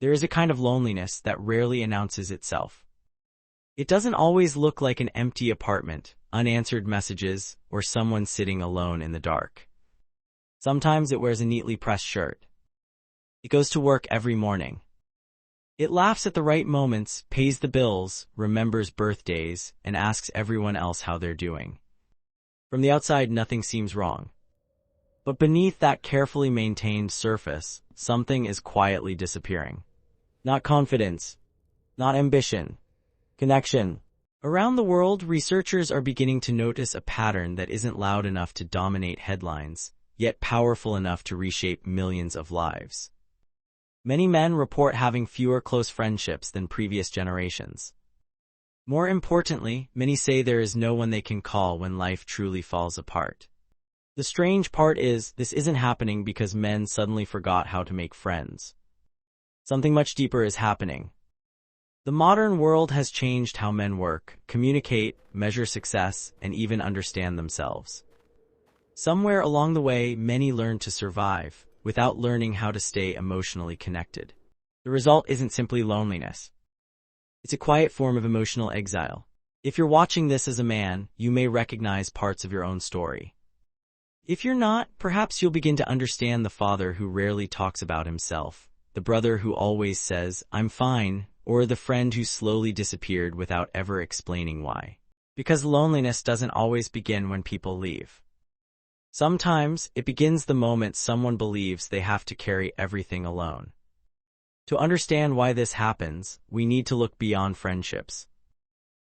There is a kind of loneliness that rarely announces itself. It doesn't always look like an empty apartment, unanswered messages, or someone sitting alone in the dark. Sometimes it wears a neatly pressed shirt. It goes to work every morning. It laughs at the right moments, pays the bills, remembers birthdays, and asks everyone else how they're doing. From the outside, nothing seems wrong. But beneath that carefully maintained surface, something is quietly disappearing. Not confidence, not ambition, connection. Around the world, researchers are beginning to notice a pattern that isn't loud enough to dominate headlines, yet powerful enough to reshape millions of lives. Many men report having fewer close friendships than previous generations. More importantly, many say there is no one they can call when life truly falls apart. The strange part is, this isn't happening because men suddenly forgot how to make friends. Something much deeper is happening. The modern world has changed how men work, communicate, measure success, and even understand themselves. Somewhere along the way, many learned to survive, without learning how to stay emotionally connected. The result isn't simply loneliness. It's a quiet form of emotional exile. If you're watching this as a man, you may recognize parts of your own story. If you're not, perhaps you'll begin to understand the father who rarely talks about himself, the brother who always says, "I'm fine," or the friend who slowly disappeared without ever explaining why. Because loneliness doesn't always begin when people leave. Sometimes, it begins the moment someone believes they have to carry everything alone. To understand why this happens, we need to look beyond friendships.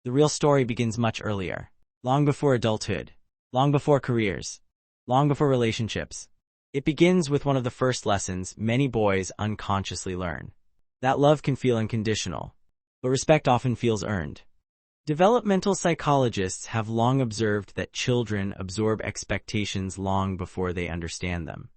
The real story begins much earlier, long before adulthood, long before careers, long before relationships. It begins with one of the first lessons many boys unconsciously learn. That love can feel unconditional, but respect often feels earned. Developmental psychologists have long observed that children absorb expectations long before they understand them.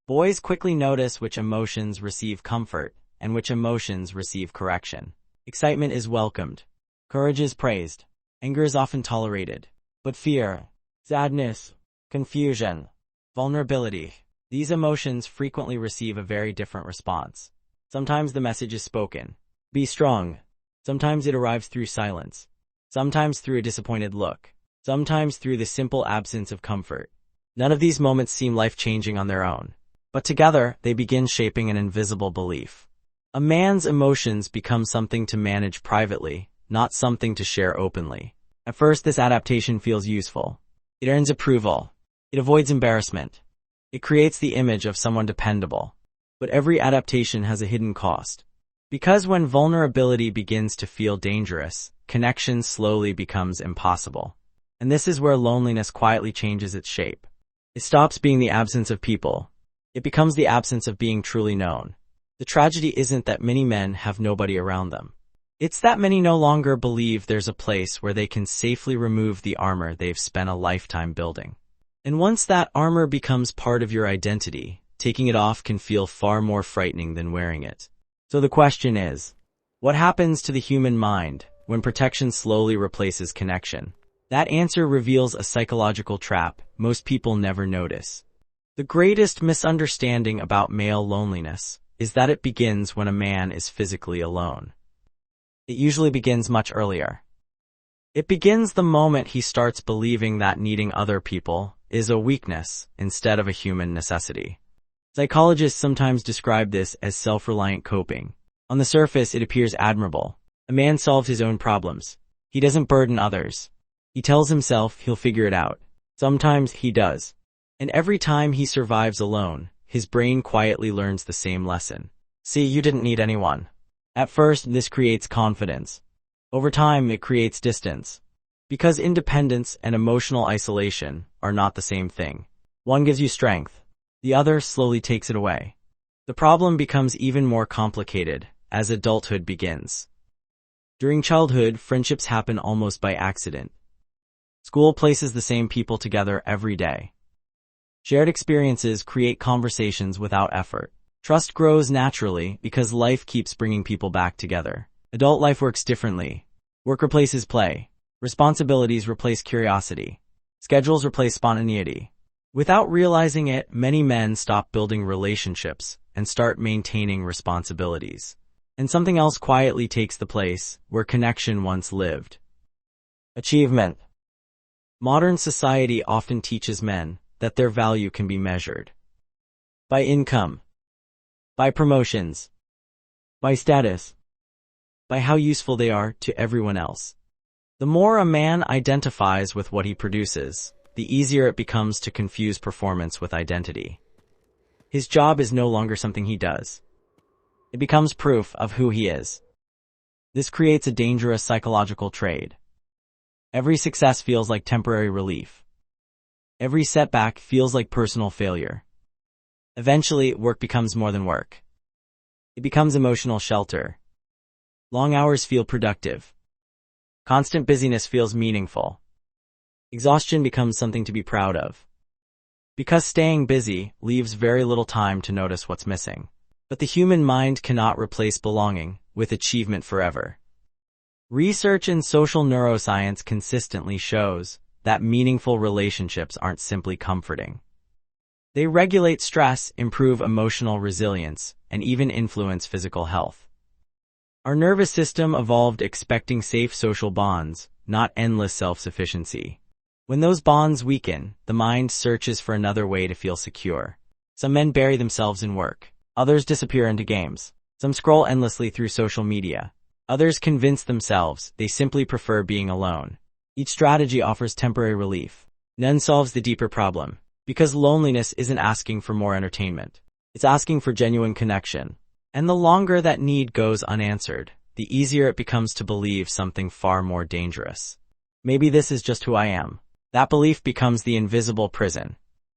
Boys quickly notice which emotions receive comfort and which emotions receive correction. Excitement is welcomed. Courage is praised. Anger is often tolerated. But fear, sadness, confusion, vulnerability, these emotions frequently receive a very different response. Sometimes the message is spoken. Be strong. Sometimes it arrives through silence. Sometimes through a disappointed look. Sometimes through the simple absence of comfort. None of these moments seem life-changing on their own. But together, they begin shaping an invisible belief. A man's emotions become something to manage privately, not something to share openly. At first, this adaptation feels useful. It earns approval. It avoids embarrassment. It creates the image of someone dependable. But every adaptation has a hidden cost. Because when vulnerability begins to feel dangerous, connection slowly becomes impossible. And this is where loneliness quietly changes its shape. It stops being the absence of people. It becomes the absence of being truly known. The tragedy isn't that many men have nobody around them. It's that many no longer believe there's a place where they can safely remove the armor they've spent a lifetime building. And once that armor becomes part of your identity, taking it off can feel far more frightening than wearing it. So the question is, what happens to the human mind when protection slowly replaces connection? That answer reveals a psychological trap most people never notice. The greatest misunderstanding about male loneliness is that it begins when a man is physically alone. It usually begins much earlier. It begins the moment he starts believing that needing other people is a weakness instead of a human necessity. Psychologists sometimes describe this as self-reliant coping. On the surface, it appears admirable. A man solves his own problems. He doesn't burden others. He tells himself he'll figure it out. Sometimes he does. And every time he survives alone, his brain quietly learns the same lesson. See, you didn't need anyone. At first, this creates confidence. Over time, it creates distance. Because independence and emotional isolation are not the same thing. One gives you strength. The other slowly takes it away. The problem becomes even more complicated as adulthood begins. During childhood, friendships happen almost by accident. School places the same people together every day. Shared experiences create conversations without effort. Trust grows naturally because life keeps bringing people back together. Adult life works differently. Work replaces play. Responsibilities replace curiosity. Schedules replace spontaneity. Without realizing it, many men stop building relationships and start maintaining responsibilities. and something else quietly takes the place where connection once lived. Achievement. Modern society often teaches men that their value can be measured by income, by promotions, by status, by how useful they are to everyone else. The more a man identifies with what he produces, the easier it becomes to confuse performance with identity. His job is no longer something he does. It becomes proof of who he is. This creates a dangerous psychological trade. Every success feels like temporary relief. Every setback feels like personal failure. Eventually, work becomes more than work. It becomes emotional shelter. Long hours feel productive. Constant busyness feels meaningful. Exhaustion becomes something to be proud of. Because staying busy leaves very little time to notice what's missing. But the human mind cannot replace belonging with achievement forever. Research in social neuroscience consistently shows that meaningful relationships aren't simply comforting. They regulate stress, improve emotional resilience, and even influence physical health. Our nervous system evolved expecting safe social bonds, not endless self-sufficiency. When those bonds weaken, the mind searches for another way to feel secure. Some men bury themselves in work. Others disappear into games. Some scroll endlessly through social media. Others convince themselves they simply prefer being alone. Each strategy offers temporary relief. None solves the deeper problem. Because loneliness isn't asking for more entertainment. It's asking for genuine connection. And the longer that need goes unanswered, the easier it becomes to believe something far more dangerous. Maybe this is just who I am. That belief becomes the invisible prison.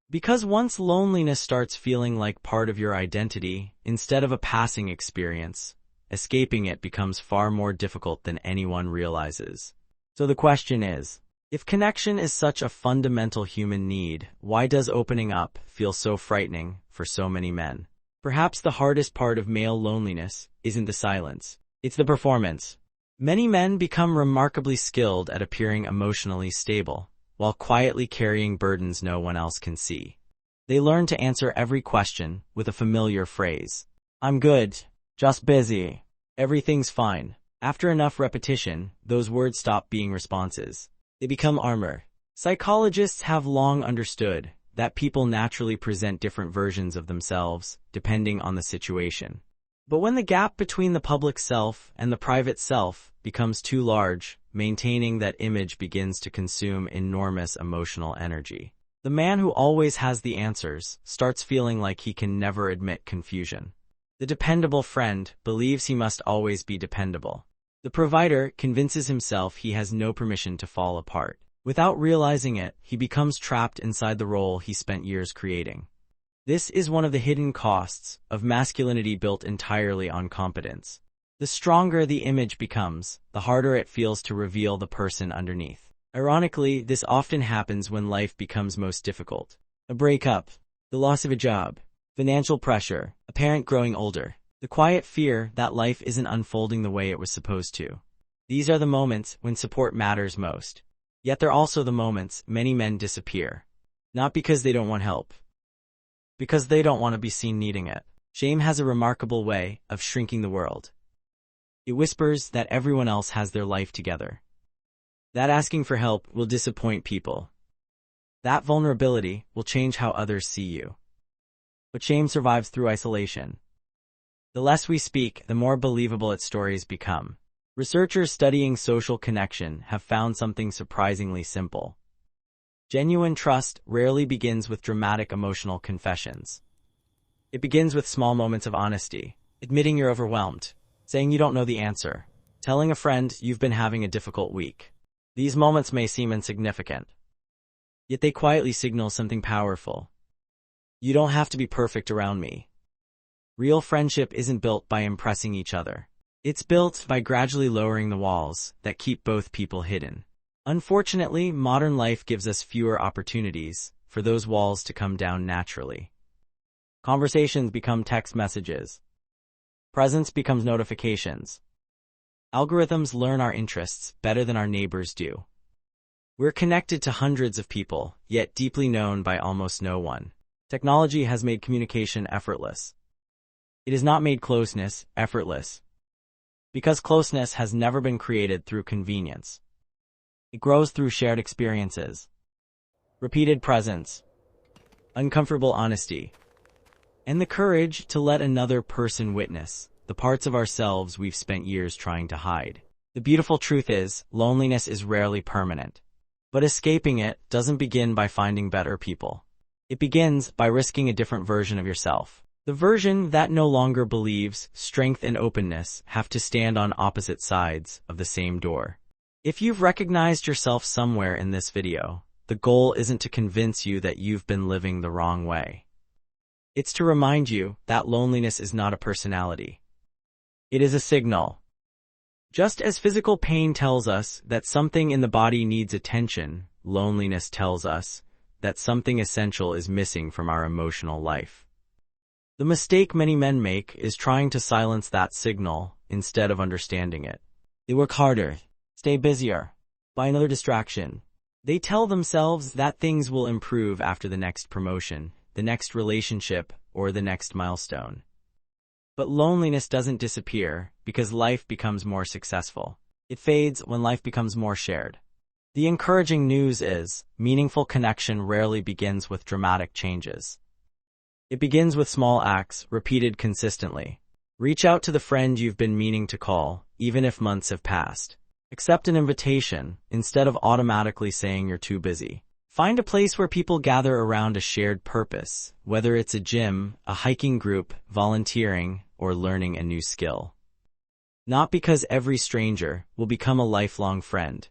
Because once loneliness starts feeling like part of your identity, instead of a passing experience, escaping it becomes far more difficult than anyone realizes. So the question is, if connection is such a fundamental human need, why does opening up feel so frightening for so many men? Perhaps the hardest part of male loneliness isn't the silence, it's the performance. Many men become remarkably skilled at appearing emotionally stable, while quietly carrying burdens no one else can see. They learn to answer every question with a familiar phrase. I'm good, just busy, everything's fine. After enough repetition, those words stop being responses. They become armor. Psychologists have long understood that people naturally present different versions of themselves, depending on the situation. But when the gap between the public self and the private self becomes too large, maintaining that image begins to consume enormous emotional energy. The man who always has the answers starts feeling like he can never admit confusion. The dependable friend believes he must always be dependable. The provider convinces himself he has no permission to fall apart. Without realizing it, he becomes trapped inside the role he spent years creating. This is one of the hidden costs of masculinity built entirely on competence. The stronger the image becomes, the harder it feels to reveal the person underneath. Ironically, this often happens when life becomes most difficult. A breakup, the loss of a job, financial pressure, a parent growing older, the quiet fear that life isn't unfolding the way it was supposed to. These are the moments when support matters most. Yet they're also the moments many men disappear. Not because they don't want help, because they don't want to be seen needing it. Shame has a remarkable way of shrinking the world. It whispers that everyone else has their life together. That asking for help will disappoint people. That vulnerability will change how others see you. But shame survives through isolation. The less we speak, the more believable its stories become. Researchers studying social connection have found something surprisingly simple. Genuine trust rarely begins with dramatic emotional confessions. It begins with small moments of honesty, admitting you're overwhelmed, saying you don't know the answer, telling a friend you've been having a difficult week. These moments may seem insignificant, yet they quietly signal something powerful. You don't have to be perfect around me. Real friendship isn't built by impressing each other. It's built by gradually lowering the walls that keep both people hidden. Unfortunately, modern life gives us fewer opportunities for those walls to come down naturally. Conversations become text messages. Presence becomes notifications. Algorithms learn our interests better than our neighbors do. We're connected to hundreds of people, yet deeply known by almost no one. Technology has made communication effortless. It has not made closeness effortless. Because closeness has never been created through convenience. It grows through shared experiences, repeated presence, uncomfortable honesty, and the courage to let another person witness the parts of ourselves we've spent years trying to hide. The beautiful truth is, loneliness is rarely permanent. But escaping it doesn't begin by finding better people. It begins by risking a different version of yourself. The version that no longer believes strength and openness have to stand on opposite sides of the same door. If you've recognized yourself somewhere in this video, the goal isn't to convince you that you've been living the wrong way. It's to remind you that loneliness is not a personality. It is a signal. Just as physical pain tells us that something in the body needs attention, loneliness tells us that something essential is missing from our emotional life. The mistake many men make is trying to silence that signal instead of understanding it. They work harder, stay busier, buy another distraction. They tell themselves that things will improve after the next promotion, the next relationship, or the next milestone. But loneliness doesn't disappear because life becomes more successful. It fades when life becomes more shared. The encouraging news is, meaningful connection rarely begins with dramatic changes. It begins with small acts, repeated consistently. Reach out to the friend you've been meaning to call, even if months have passed. Accept an invitation, instead of automatically saying you're too busy. Find a place where people gather around a shared purpose, whether it's a gym, a hiking group, volunteering, or learning a new skill. Not because every stranger will become a lifelong friend,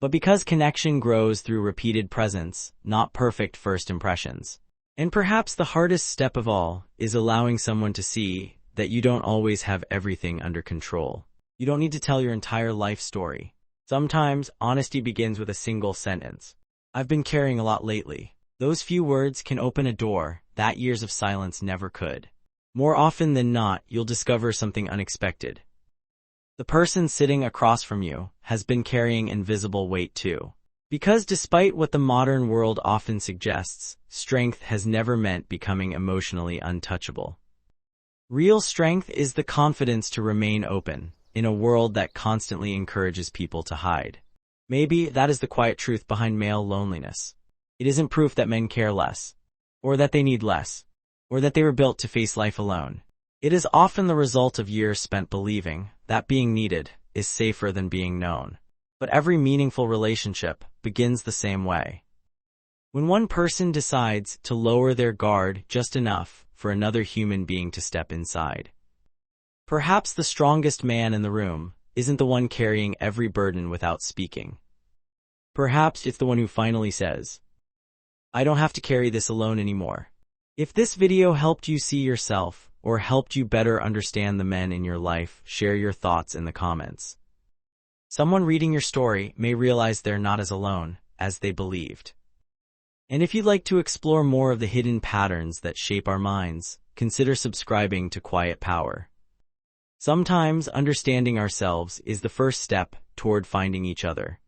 but because connection grows through repeated presence, not perfect first impressions. And perhaps the hardest step of all is allowing someone to see that you don't always have everything under control. You don't need to tell your entire life story. Sometimes, honesty begins with a single sentence. I've been carrying a lot lately. Those few words can open a door that years of silence never could. More often than not, you'll discover something unexpected. The person sitting across from you has been carrying invisible weight too. Because despite what the modern world often suggests, strength has never meant becoming emotionally untouchable. Real strength is the confidence to remain open in a world that constantly encourages people to hide. Maybe that is the quiet truth behind male loneliness. It isn't proof that men care less, or that they need less, or that they were built to face life alone. It is often the result of years spent believing that being needed is safer than being known. But every meaningful relationship begins the same way. When one person decides to lower their guard just enough for another human being to step inside. Perhaps the strongest man in the room isn't the one carrying every burden without speaking. Perhaps it's the one who finally says, I don't have to carry this alone anymore. If this video helped you see yourself or helped you better understand the men in your life, share your thoughts in the comments. Someone reading your story may realize they're not as alone as they believed. And if you'd like to explore more of the hidden patterns that shape our minds, consider subscribing to Quiet Power. Sometimes understanding ourselves is the first step toward finding each other.